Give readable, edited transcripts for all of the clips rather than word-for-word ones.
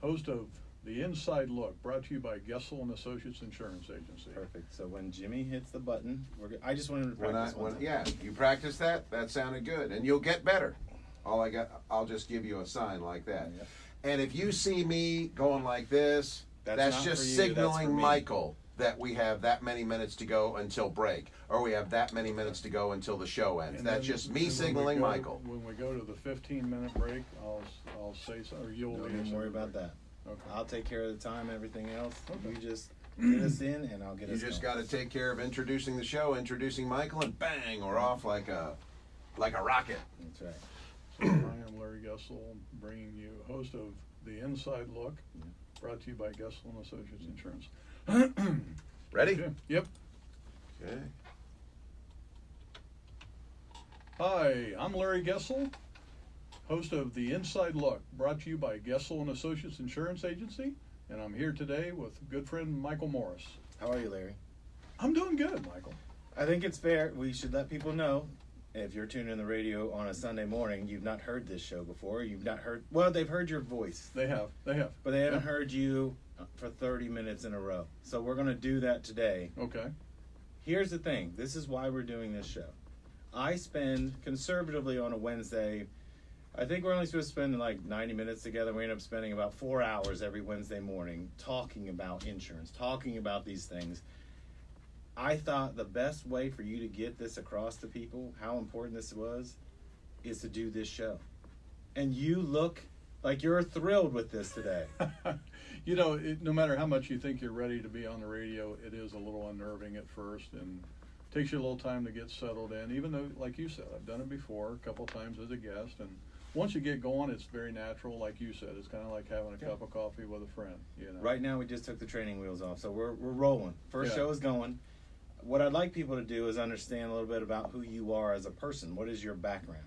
host of The Inside Look, brought to you by Gessel and Associates Insurance Agency. Perfect. So when Jimmy hits the button, I just want him to practice one time. Yeah, you practice that. That sounded good, and you'll get better. I'll just give you a sign like that. Yep. And if you see me going like this, that's not just for you, signaling that's for me. Michael that we have that many minutes to go until break, or we have that many minutes to go until the show ends. And That's then- just me and signaling Michael. When we go to the 15-minute break, I'll say something, or you'll Don't lead us even in worry the about break. that. Okay. I'll take care of the time, everything else. Okay. You just get us in, and I'll get You us just going. got to take care of introducing the show, introducing Michael, and bang, we're off like a rocket. That's right. So I am Larry Gessel, bringing you host of The Inside Look, brought to you by Gessel and Associates Insurance. Ready? Okay. Yep. Okay. Hi, I'm Larry Gessel, host of The Inside Look, brought to you by Gessel and Associates Insurance Agency, and I'm here today with good friend Michael Morris. How are you, Larry? I'm doing good, Michael. I think it's fair. We should let people know, if you're tuning in the radio on a Sunday morning, you've not heard this show before. You've not heard, well, they've heard your voice. They have. But they haven't heard you for 30 minutes in a row. So we're going to do that today. Okay. Here's the thing. This is why we're doing this show. I spend conservatively on a Wednesday, I think we're only supposed to spend like 90 minutes together. We end up spending about 4 hours every Wednesday morning talking about insurance, talking about these things. I thought the best way for you to get this across to people, how important this was, is to do this show. And you look like you're thrilled with this today. You know, no matter how much you think you're ready to be on the radio, it is a little unnerving at first, and takes you a little time to get settled in, even though, like you said, I've done it before a couple times as a guest, and once you get going, it's very natural. Like you said, it's kind of like having a cup of coffee with a friend, you know. Right now we just took the training wheels off, so we're rolling. First Yeah. show is going. What I'd like people to do is understand a little bit about who you are as a person. What is your background?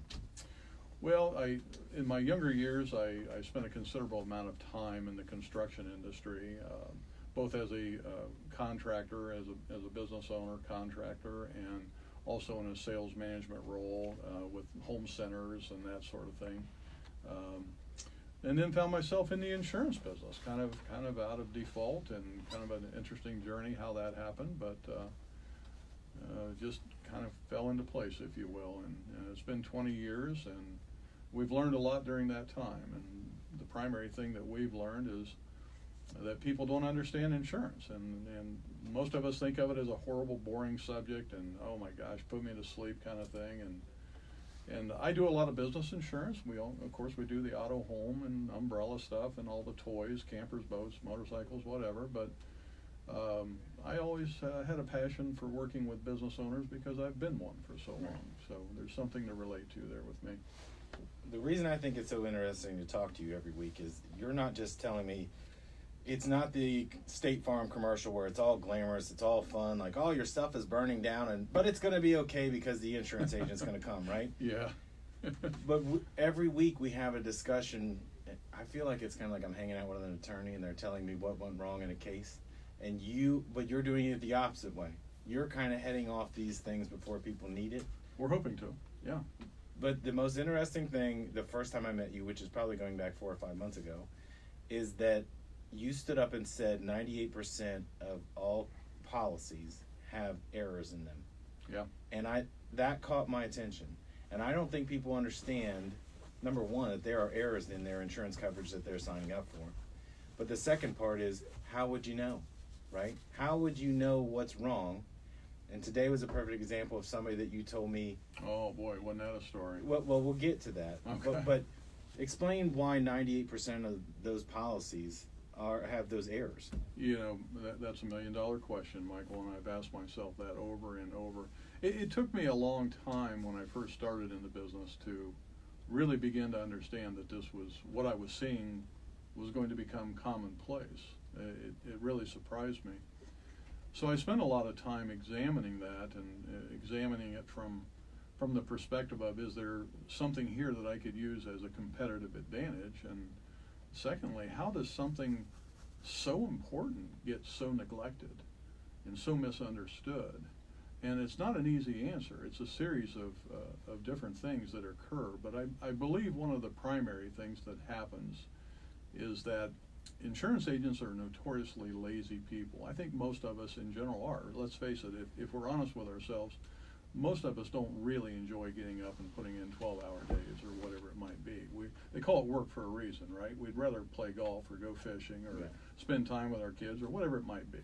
Well, in my younger years, I spent a considerable amount of time in the construction industry, both as a contractor, as a business owner, contractor, and also in a sales management role with home centers and that sort of thing. And then found myself in the insurance business, kind of out of default, and kind of an interesting journey how that happened, but just kind of fell into place, if you will. And it's been 20 years, and we've learned a lot during that time. And the primary thing that we've learned is that people don't understand insurance, and most of us think of it as a horrible, boring subject, and oh my gosh, put me to sleep kind of thing. And I do a lot of business insurance. Of course, we do the auto, home, and umbrella stuff, and all the toys, campers, boats, motorcycles, whatever. But I always had a passion for working with business owners because I've been one for so long. So there's something to relate to there with me. The reason I think it's so interesting to talk to you every week is you're not just telling me, it's not the State Farm commercial where it's all glamorous, it's all fun, like, oh, your stuff is burning down, but it's going to be okay because the insurance agent's going to come, right? Yeah. But every week we have a discussion. I feel like it's kind of like I'm hanging out with an attorney and they're telling me what went wrong in a case. But you're doing it the opposite way. You're kind of heading off these things before people need it. We're hoping to, yeah. But the most interesting thing, the first time I met you, which is probably going back 4 or 5 months ago, is that you stood up and said 98% of all policies have errors in them. Yeah. And that caught my attention. And I don't think people understand, number one, that there are errors in their insurance coverage that they're signing up for. But the second part is, how would you know, right? How would you know what's wrong? And today was a perfect example of somebody that you told me. Oh boy, wasn't that a story? Well, we'll get to that. Okay. But explain why 98% of those policies have those errors. You know, that's $1 million question, Michael, and I've asked myself that over and over. It took me a long time when I first started in the business to really begin to understand that this was what I was seeing was going to become commonplace. It really surprised me. So I spent a lot of time examining that and examining it from the perspective of, is there something here that I could use as a competitive advantage? And secondly, how does something so important get so neglected and so misunderstood? And it's not an easy answer. It's a series of different things that occur. But I believe one of the primary things that happens is that Insurance agents are notoriously lazy people. I think most of us in general are. Let's face it, if we're honest with ourselves, most of us don't really enjoy getting up and putting in 12-hour days or whatever it might be. They call it work for a reason, right? We'd rather play golf or go fishing or Yeah. spend time with our kids or whatever it might be.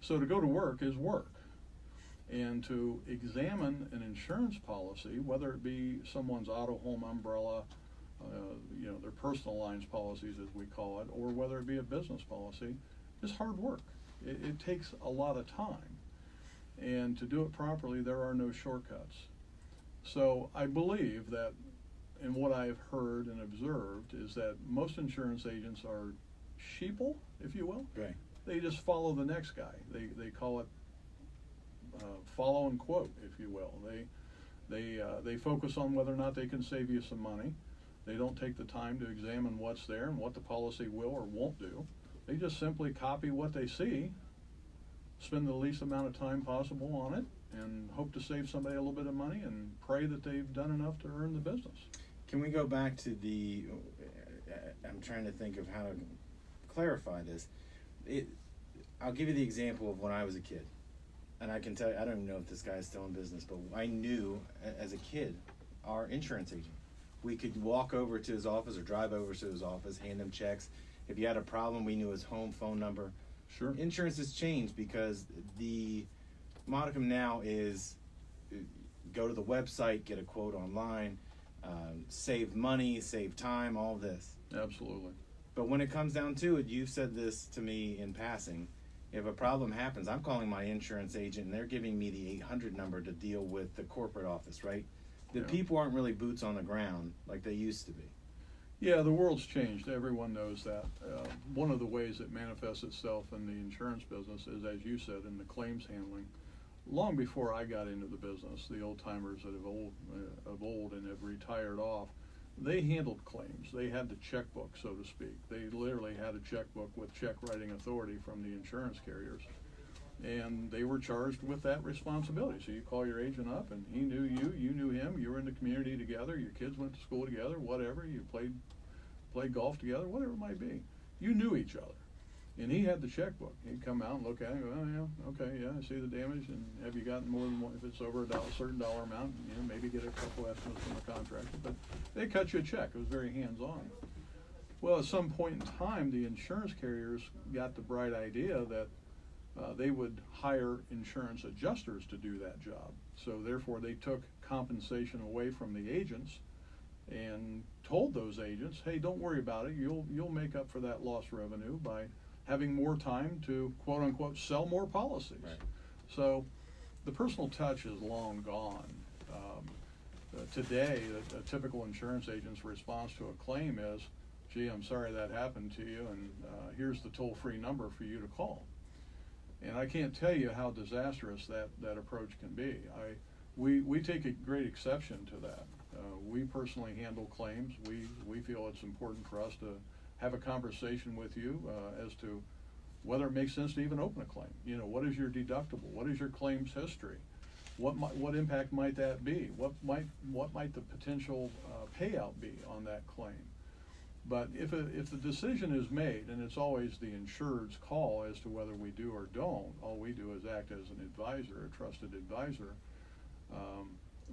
So to go to work is work. And to examine an insurance policy, whether it be someone's auto, home, umbrella, their personal lines policies as we call it, or whether it be a business policy, is hard work. It takes a lot of time. And to do it properly, there are no shortcuts. So I believe that, and what I've heard and observed, is that most insurance agents are sheeple, if you will. Right. They just follow the next guy. They call it follow and quote, if you will. They focus on whether or not they can save you some money. They don't take the time to examine what's there and what the policy will or won't do. They just simply copy what they see, spend the least amount of time possible on it, and hope to save somebody a little bit of money and pray that they've done enough to earn the business. Can we go back to I'm trying to think of how to clarify this. I'll give you the example of when I was a kid. And I can tell you, I don't even know if this guy is still in business, but I knew as a kid, our insurance agent. We could walk over to his office or drive over to his office, hand him checks. If you had a problem, we knew his home phone number. Sure. Insurance has changed because the modicum now is go to the website, get a quote online, save money, save time, all of this. Absolutely. But when it comes down to it, you've said this to me in passing. If a problem happens, I'm calling my insurance agent, and they're giving me the 800 number to deal with the corporate office, right? The Yeah. people aren't really boots on the ground like they used to be. Yeah, the world's changed. Everyone knows that. One of the ways it manifests itself in the insurance business is, as you said, in the claims handling. Long before I got into the business, the old timers that have of old and have retired off, they handled claims. They had the checkbook, so to speak. They literally had a checkbook with check writing authority from the insurance carriers. And they were charged with that responsibility. So you call your agent up, and he knew you, you knew him, you were in the community together, your kids went to school together, whatever, you played golf together, whatever it might be. You knew each other. And he had the checkbook. He'd come out and look at it and go, oh yeah, okay, yeah, I see the damage, and have you gotten more than one? If it's over a certain dollar amount, maybe get a couple estimates from the contractor. But they cut you a check. It was very hands-on. Well, at some point in time, the insurance carriers got the bright idea that they would hire insurance adjusters to do that job. So therefore, they took compensation away from the agents and told those agents, hey, don't worry about it. You'll make up for that lost revenue by having more time to, quote unquote, sell more policies. Right. So the personal touch is long gone. Today, a typical insurance agent's response to a claim is, gee, I'm sorry that happened to you, and here's the toll-free number for you to call. And I can't tell you how disastrous that approach can be. We take a great exception to that. We personally handle claims. We feel it's important for us to have a conversation with you as to whether it makes sense to even open a claim. What is your deductible? What is your claims history? What impact might that be? What might the potential payout be on that claim? But if the decision is made, and it's always the insured's call as to whether we do or don't, all we do is act as an advisor, a trusted advisor.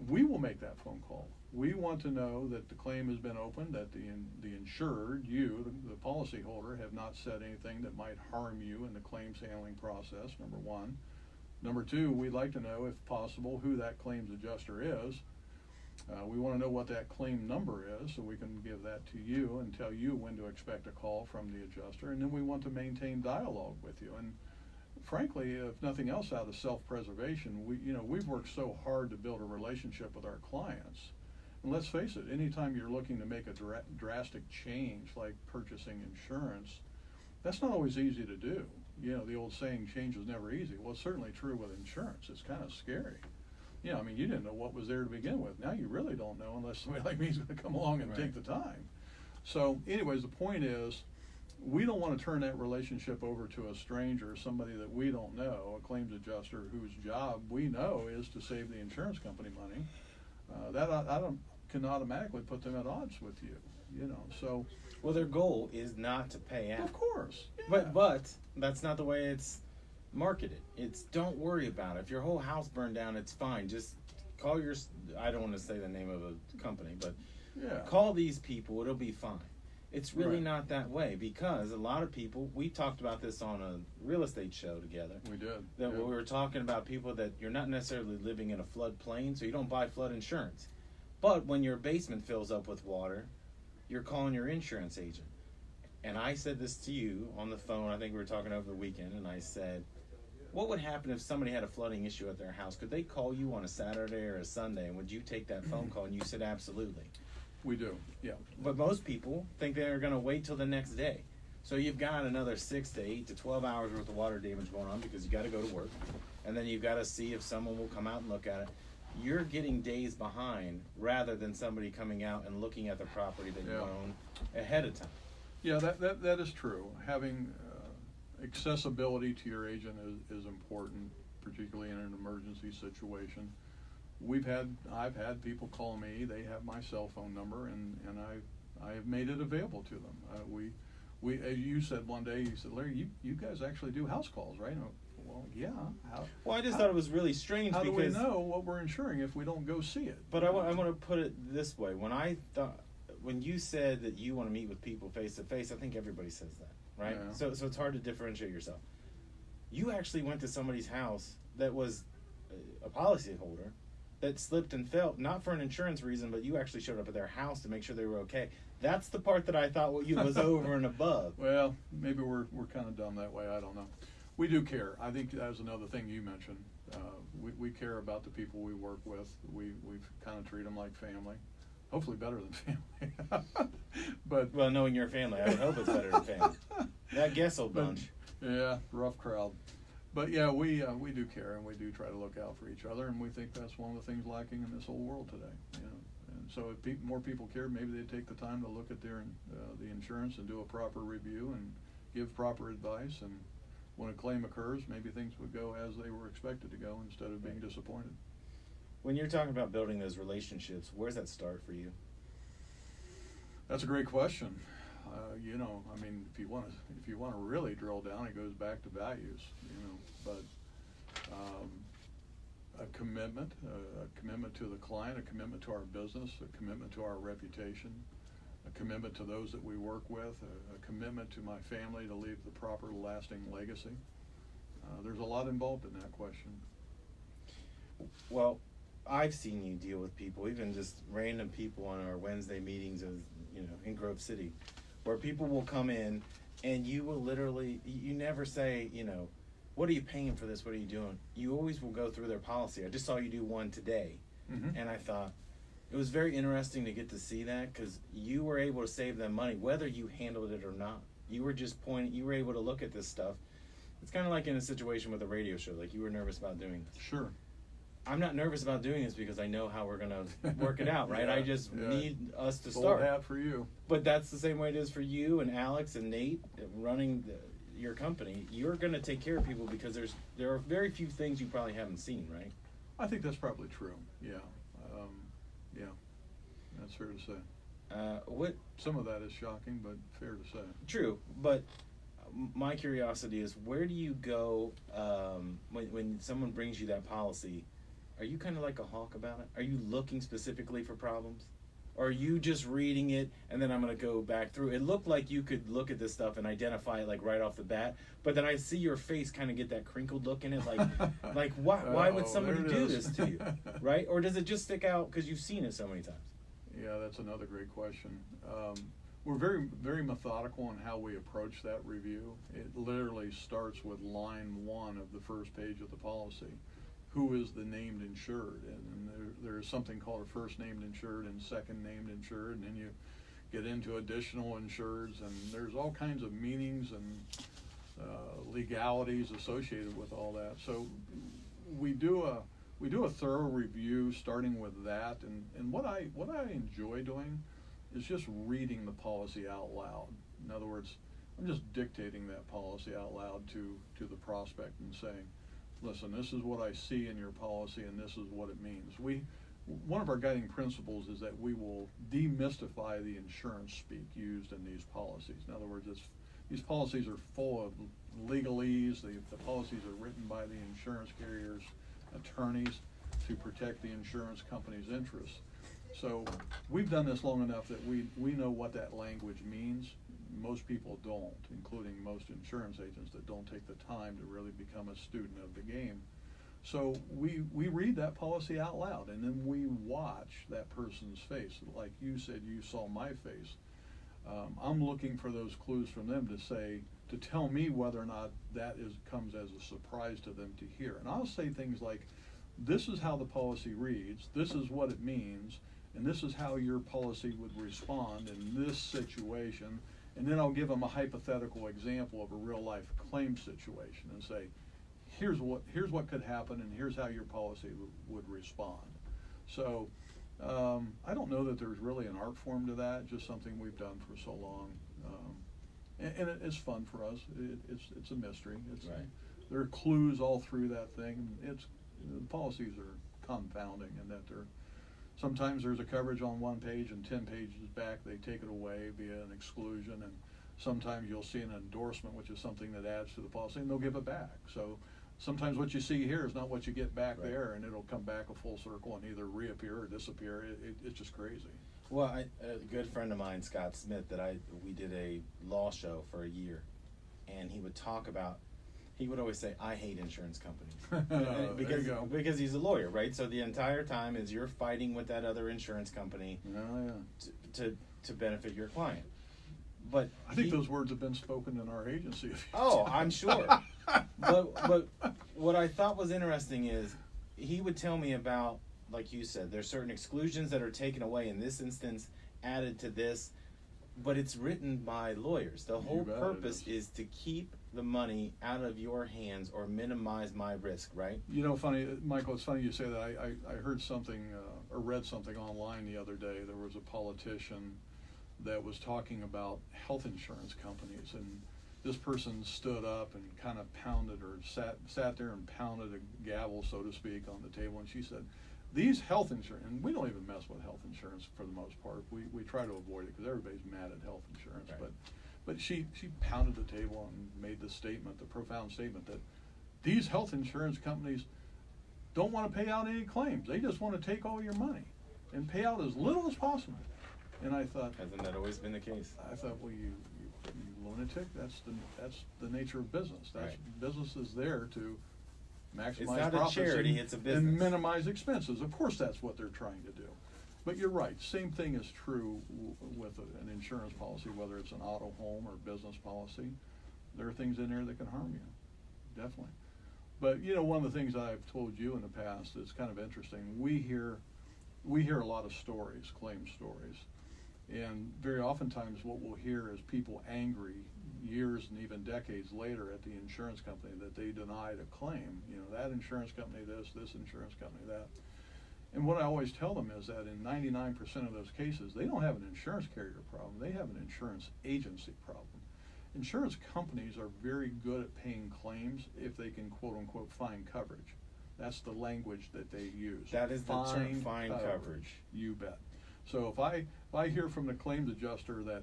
We will make that phone call. We want to know that the claim has been opened, that the insured, you, the policyholder, have not said anything that might harm you in the claims handling process, number one. Number two, we'd like to know, if possible, who that claims adjuster is. We want to know what that claim number is so we can give that to you and tell you when to expect a call from the adjuster. And then we want to maintain dialogue with you. And frankly, if nothing else, out of self-preservation, we've worked so hard to build a relationship with our clients. And let's face it, anytime you're looking to make a drastic change like purchasing insurance, that's not always easy to do. The old saying, change is never easy. Well, it's certainly true with insurance. It's kind of scary. You didn't know what was there to begin with. Now you really don't know unless somebody like me is going to come along and take the time. So anyways, the point is, we don't want to turn that relationship over to a stranger, somebody that we don't know, a claims adjuster whose job we know is to save the insurance company money. That can automatically put them at odds with you. you know, so. Well, their goal is not to pay out. Of course. Yeah. But that's not the way it's marketed. It's don't worry about it. If your whole house burned down, it's fine. Just call your, I don't want to say the name of a company, but yeah. call these people. It'll be fine. It's really Right. not that way, because a lot of people, we talked about this on a real estate show together. We did. That yeah. we were talking about people that you're not necessarily living in a floodplain, so you don't buy flood insurance. But when your basement fills up with water, you're calling your insurance agent. And I said this to you on the phone, I think we were talking over the weekend, and I said, what would happen if somebody had a flooding issue at their house? Could they call you on a Saturday or a Sunday, and would you take that phone call? And you said absolutely. We do, yeah. But most people think they're going to wait till the next day. So you've got another 6 to 8 to 12 hours worth of water damage going on, because you got to go to work. And then you've got to see if someone will come out and look at it. You're getting days behind rather than somebody coming out and looking at the property that you Yeah. own ahead of time. Yeah, that is true. Having accessibility to your agent is important, particularly in an emergency situation. I've had people call me. They have my cell phone number, and I have made it available to them. We as you said one day, you said, Larry, you guys actually do house calls, right? And I, well, yeah. Well, I just thought it was really strange How because. do we know what we're insuring if we don't go see it? But I want to put it this way: when you said that you want to meet with people face to face, I think everybody says that, right? Yeah. So it's hard to differentiate yourself. You actually went to somebody's house that was a policyholder that slipped and fell, not for an insurance reason, but you actually showed up at their house to make sure they were okay. That's the part that I thought was over and above. Well, maybe we're kind of dumb that way. I don't know. We do care. I think that was another thing you mentioned. We care about the people we work with. We kind of treat them like family. Hopefully better than family. But well, knowing your family, I would hope it's better than family. That Gessel bunch. Yeah, rough crowd. But yeah, we do care, and we do try to look out for each other, and we think that's one of the things lacking in this whole world today. You know, and so if more people cared, maybe they'd take the time to look at their the insurance and do a proper review and give proper advice. And when a claim occurs, maybe things would go as they were expected to go instead of being disappointed. When you're talking about building those relationships, where's that start for you? That's a great question. You know, I mean, if you want to really drill down, it goes back to values. You know, but a commitment to the client, a commitment to our business, a commitment to our reputation, a commitment to those that we work with, a commitment to my family to leave the proper, lasting legacy. There's a lot involved in that question. Well, I've seen you deal with people, even just random people on our Wednesday meetings, in Grove City, where people will come in and you will literally, you never say, what are you paying for this? What are you doing? You always will go through their policy. I just saw you do one today, and I thought it was very interesting to get to see that, because you were able to save them money, whether you handled it or not. You were just you were able to look at this stuff. It's kind of like in a situation with a radio show, like you were nervous about doing this. Sure. I'm not nervous about doing this because I know how we're going to work it out, right? Yeah, I just need us to Full start. hat for you. But that's the same way it is for you and Alex and Nate running your company. You're going to take care of people because there are very few things you probably haven't seen, right? I think that's probably true. Yeah. Yeah. That's fair to say. Some of that is shocking, but fair to say. True, but my curiosity is, where do you go when someone brings you that policy? Are you kind of like a hawk about it? Are you looking specifically for problems? Or are you just reading it and then I'm going to go back through? It looked like you could look at this stuff and identify it like right off the bat, but then I see your face kind of get that crinkled look in it, like why would somebody do this to you, right? Or does it just stick out because you've seen it so many times? Yeah, that's another great question. We're very, very methodical in how we approach that review. It literally starts with line 1 of the first page of the policy. Who is the named insured? And there's something called a first named insured and second named insured, and then you get into additional insureds, and there's all kinds of meanings and legalities associated with all that. So we do a thorough review starting with that, and what I enjoy doing is just reading the policy out loud. In other words, I'm just dictating that policy out loud to the prospect and saying, listen, this is what I see in your policy and this is what it means. We one of our guiding principles is that we will demystify the insurance speak used in these policies. In other words, these policies are full of legalese. The policies are written by the insurance carriers' attorneys to protect the insurance company's interests. So we've done this long enough that we know what that language means. Most people don't, including most insurance agents that don't take the time to really become a student of the game. So we read that policy out loud, and then we watch that person's face. Like you said, you saw my face. I'm looking for those clues from them to tell me whether or not that comes as a surprise to them to hear. And I'll say things like, this is how the policy reads, this is what it means, and this is how your policy would respond in this situation. And then I'll give them a hypothetical example of a real life claim situation and say, here's what could happen, and here's how your policy would respond. So I don't know that there's really an art form to that, just something we've done for so long. And it's fun for us. It's a mystery. Right. There are clues all through that thing. The policies are confounding in that sometimes there's a coverage on one page, and 10 pages back they take it away via an exclusion, and sometimes you'll see an endorsement, which is something that adds to the policy, and they'll give it back. So sometimes what you see here is not what you get back Right. there, and it'll come back a full circle and either reappear or disappear. It's just crazy. Well, a good friend of mine, Scott Smith, we did a law show for a year, and he would always say, "I hate insurance companies," There you go. because he's a lawyer, right? So the entire time is you're fighting with that other insurance company Oh, yeah. to benefit your client. But I think those words have been spoken in our agency a few Oh, times. I'm sure. but what I thought was interesting is he would tell me about, like you said, there's certain exclusions that are taken away in this instance, added to this, but it's written by lawyers. The whole bet it purpose is. is to keep the money out of your hands or minimize my risk, right? You know, funny, Michael, it's funny you say that. I heard something or read something online the other day. There was a politician that was talking about health insurance companies, and this person stood up and kind of pounded or sat there and pounded a gavel, so to speak, on the table, and she said, these health insurance, and we don't even mess with health insurance for the most part. We try to avoid it because everybody's mad at health insurance. Right. But she pounded the table and made the statement, the profound statement that these health insurance companies don't want to pay out any claims. They just want to take all your money and pay out as little as possible. And I thought, Hasn't that always been the case? well, you lunatic. That's the nature of business. Right. Business is there to maximize It's not profits a charity, and, it's a business. and minimize expenses. Of course, that's what they're trying to do. But you're right. Same thing is true with an insurance policy, whether it's an auto, home, or business policy. There are things in there that can harm you, definitely. But you know, one of the things I've told you in the past is kind of interesting. We hear a lot of stories, claim stories, and very oftentimes what we'll hear is people angry years and even decades later at the insurance company that they denied a claim. You know, that insurance company this insurance company that. And what I always tell them is that in 99% of those cases, they don't have an insurance carrier problem. They have an insurance agency problem. Insurance companies are very good at paying claims if they can, quote unquote, find coverage. That's the language that they use. That is the term, find coverage. You bet. So if I hear from the claims adjuster that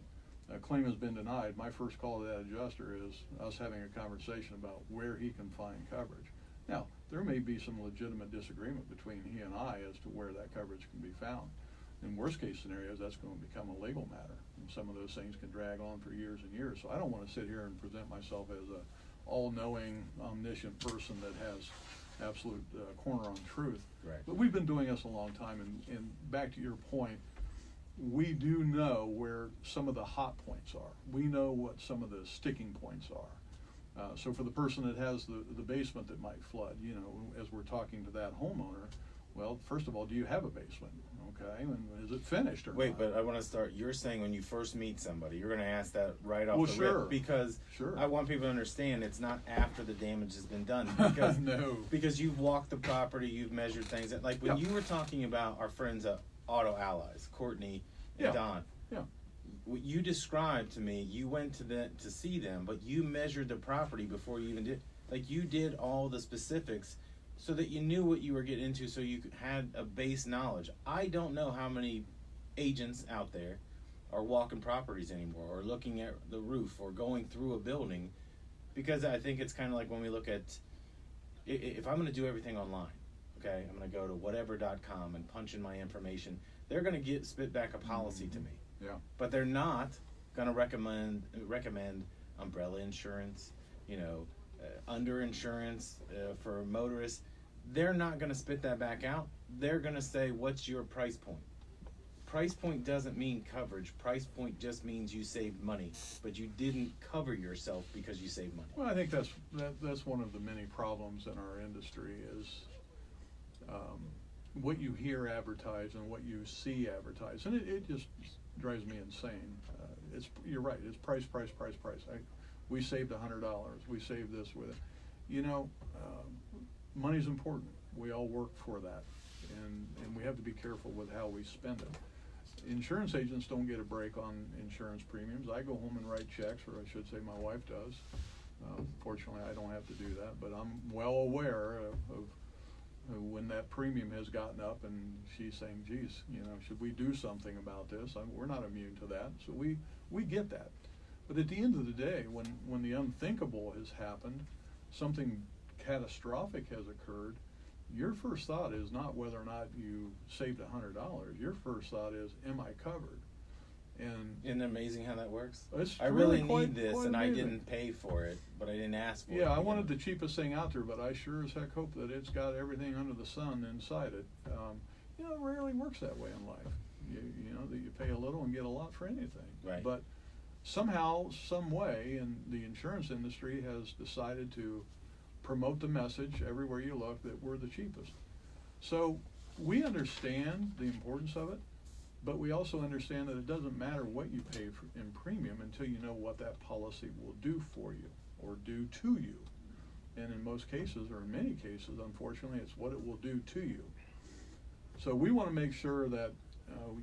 a claim has been denied, my first call to that adjuster is us having a conversation about where he can find coverage. Now, there may be some legitimate disagreement between he and I as to where that coverage can be found. In worst case scenarios, that's going to become a legal matter. And some of those things can drag on for years and years. So I don't want to sit here and present myself as a all-knowing, omniscient person that has absolute corner on truth. Right. But we've been doing this a long time, and back to your point, we do know where some of the hot points are. We know what some of the sticking points are. So for the person that has the basement that might flood, you know, as we're talking to that homeowner, well, first of all, do you have a basement? Okay, and is it finished or Wait, not? but I want to start. You're saying when you first meet somebody, you're going to ask that right off Well, the sure. rip, because Sure. I want people to understand it's not after the damage has been done. Because No. because you've walked the property, you've measured things. Like when Yeah. you were talking about our friends at Auto Allies, Courtney and Yeah. Don. Yeah. What you described to me, you went to see them, but you measured the property before you even did. Like you did all the specifics so that you knew what you were getting into, so you had a base knowledge. I don't know how many agents out there are walking properties anymore, or looking at the roof, or going through a building, because I think it's kind of like when we look at, if I'm going to do everything online, okay, I'm going to go to whatever.com and punch in my information, they're going to spit back a policy to me. Yeah. But they're not going to recommend umbrella insurance, under insurance for motorists. They're not going to spit that back out. They're going to say, what's your price point? Price point doesn't mean coverage. Price point just means you saved money, but you didn't cover yourself because you saved money. Well, I think that's one of the many problems in our industry is what you hear advertised and what you see advertised, and it just drives me insane. You're right. It's price. We saved $100. We saved this with it. Money's important. We all work for that, and we have to be careful with how we spend it. Insurance agents don't get a break on insurance premiums. I go home and write checks, or I should say my wife does. Fortunately, I don't have to do that, but I'm well aware of when that premium has gotten up and she's saying, geez, should we do something about this? We're not immune to that, so we get that. But at the end of the day, when the unthinkable has happened, something catastrophic has occurred, your first thought is not whether or not you saved $100. Your first thought is, am I covered? And isn't it amazing how that works? It's I really quite need this, quite and amazing. I didn't pay for it, but I didn't ask for it. Yeah, I wanted the cheapest thing out there, but I sure as heck hope that it's got everything under the sun inside it. It rarely works that way in life. That you pay a little and get a lot for anything. Right. But somehow, some way, and the insurance industry has decided to promote the message everywhere you look that we're the cheapest. So we understand the importance of it, but we also understand that it doesn't matter what you pay in premium until you know what that policy will do for you or do to you. And in most cases, or in many cases, unfortunately, it's what it will do to you. So we want to make sure that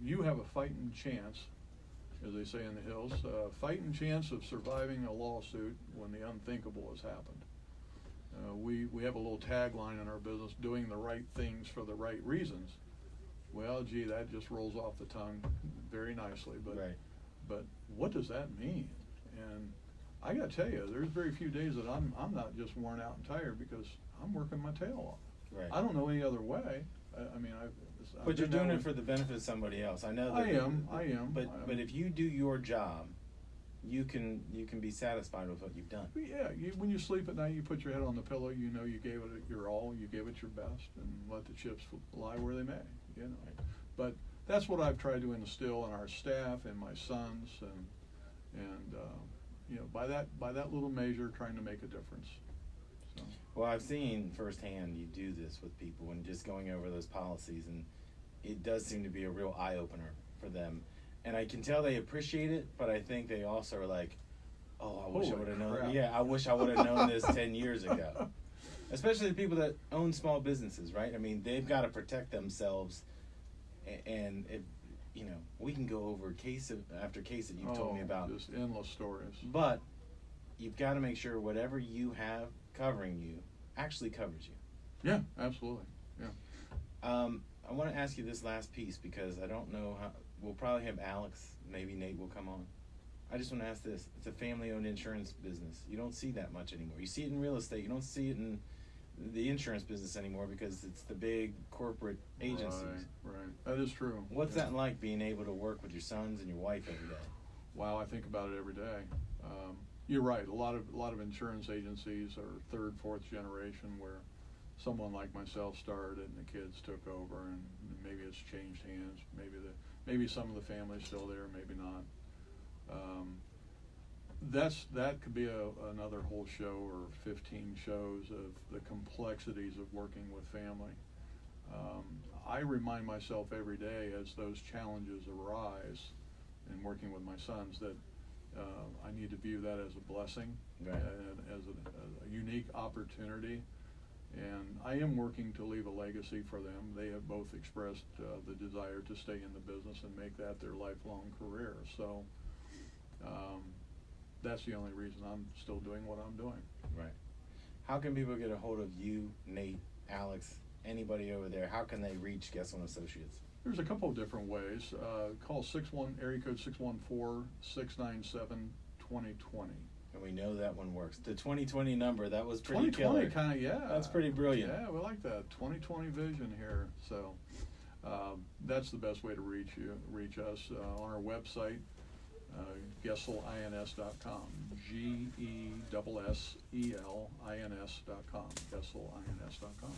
you have a fighting chance, as they say in the hills, fighting chance of surviving a lawsuit when the unthinkable has happened. We have a little tagline in our business, doing the right things for the right reasons. Well, gee, that just rolls off the tongue very nicely, but Right. but what does that mean? And I got to tell you, there's very few days that I'm not just worn out and tired because I'm working my tail off. Right. I don't know any other way. But you're doing it for the benefit of somebody else. I know that. I am. But if you do your job, you can be satisfied with what you've done. Yeah, when you sleep at night, you put your head on the pillow. You know you gave it your all. You gave it your best, and let the chips lie where they may. But that's what I've tried to instill in our staff and my sons, and by that little measure, trying to make a difference. So. Well, I've seen firsthand you do this with people and just going over those policies, and it does seem to be a real eye opener for them. And I can tell they appreciate it, but I think they also are like, oh, I wish I would have known. Yeah, I wish I would have known this 10 years ago. Especially the people that own small businesses, right? I mean, they've got to protect themselves, and we can go over case after case that you've told me about. Just endless stories. But you've got to make sure whatever you have covering you actually covers you. Yeah, absolutely. Yeah. I want to ask you this last piece because I don't know how. We'll probably have Alex, maybe Nate will come on. I just want to ask this. It's a family-owned insurance business. You don't see that much anymore. You see it in real estate. You don't see it in the insurance business anymore because it's the big corporate agencies. Right. That is true. What's that like, being able to work with your sons and your wife every day? Wow, I think about it every day. You're right. A lot of insurance agencies are third, fourth generation where someone like myself started and the kids took over, and maybe it's changed hands. Maybe some of the family's still there, maybe not. That could be another whole show or 15 shows of the complexities of working with family. I remind myself every day as those challenges arise in working with my sons that I need to view that as a blessing, Right. and as a unique opportunity. And I am working to leave a legacy for them. They have both expressed the desire to stay in the business and make that their lifelong career. So that's the only reason I'm still doing what I'm doing. Right. How can people get a hold of you, Nate, Alex, anybody over there, how can they reach Gessel and Associates? There's a couple of different ways. Call area code 614-697-2020. And we know that one works. The 2020 number, that was pretty 2020 killer. kind of, yeah. That's pretty brilliant. Yeah, we like that 2020 vision here. So that's the best way to reach us on our website, GesselINS.com. GESSELINS.com. GesselINS.com.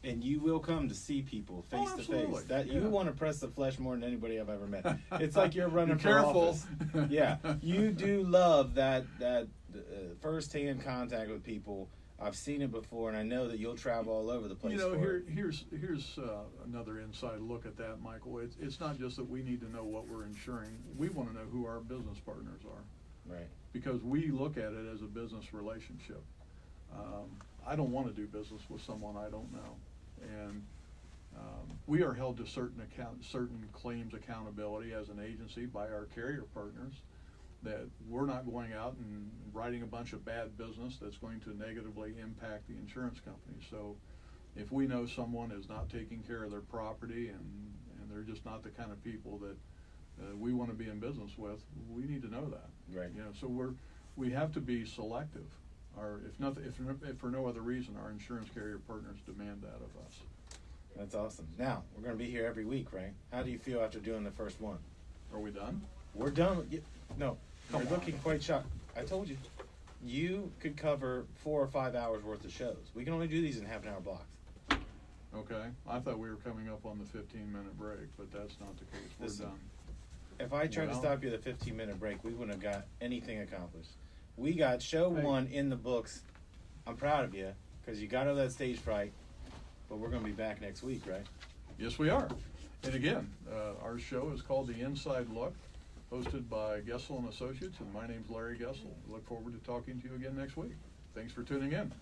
And you will come to see people face to face. Absolutely. That you Yeah. want to press the flesh more than anybody I've ever met. It's like you're running Be for careful. office. Yeah, you do love that first-hand contact with people. I've seen it before, and I know that you'll travel all over the place. You know, for it. here's another inside look at that, Michael. It's not just that we need to know what we're insuring. We want to know who our business partners are, Right. because we look at it as a business relationship. I don't want to do business with someone I don't know, and we are held to certain claims accountability as an agency by our carrier partners, that we're not going out and writing a bunch of bad business that's going to negatively impact the insurance company. So if we know someone is not taking care of their property and they're just not the kind of people that we want to be in business with, we need to know that. Right. You know, so we have to be selective. If for no other reason, our insurance carrier partners demand that of us. That's awesome. Now, we're going to be here every week, right? How do you feel after doing the first one? Are we done? We're done. No, Come you're on. looking quite shocked. I told you. You could cover 4 or 5 hours worth of shows. We can only do these in half-an-hour blocks. Okay. I thought we were coming up on the 15-minute break, but that's not the case. We're Listen, done. If I tried to Well- stop you at the 15-minute break, we wouldn't have got anything accomplished. We got show Hey. 1 in the books. I'm proud of you because you got over that stage fright. But we're going to be back next week, right? Yes, we are. And again, our show is called The Inside Look, hosted by Gessel and Associates, and my name's Larry Gessel. Look forward to talking to you again next week. Thanks for tuning in.